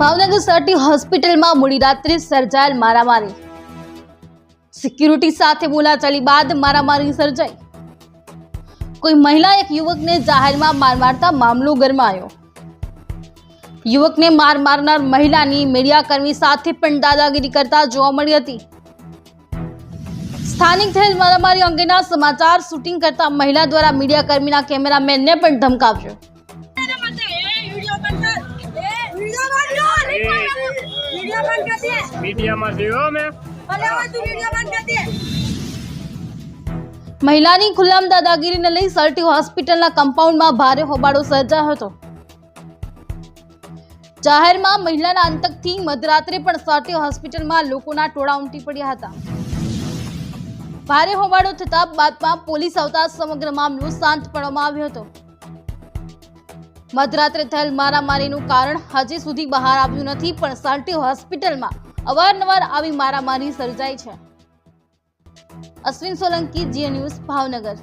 ભાવનગર સટી હોસ્પિટલમાં મોડી રાત્રે સર્જાયેલ મારામારી। સિક્યુરિટી સાથે બોલાચાલી બાદ મારામારી સર્જાઈ। કોઈ મહિલા એક યુવકને જાહેરમાં માર મારતા મામલો ગરમાયો। યુવકને માર મારનાર મહિલાની મીડિયાકર્મી સાથે પણ દાદાગીરી કરતા જોવા મળી હતી। સ્થાનિક થયેલ મારામારી અંગેના સમાચાર શૂટિંગ કરતા મહિલા દ્વારા મીડિયાકર્મીના કેમેરામેનને પણ ધમકાવ્યો। મહિલાની ખુલ્લામ દાદાગીરીને લઈ સટી હોસ્પિટલના કમ્પાઉન્ડમાં ભારે હોબાળો સર્જાયો હતો। જાહેરમાં મહિલાના આતંકથી મધરાત્રે પણ સટી હોસ્પિટલમાં લોકોના ટોળા ઉમટી પડ્યા હતા। ભારે હોબાળો થતા બાદમાં પોલીસ આવતા સમગ્ર મામલો શાંત પાડવામાં આવ્યો હતો। મધરાત્રે થયેલ મારામારીનું કારણ હજી સુધી બહાર આવ્યું નથી, પણ સટી હોસ્પિટલમાં અવારનવાર આવી મારામારી સર્જાય છે। અશ્વિન સોલંકી, જીએ ન્યૂઝ, ભાવનગર।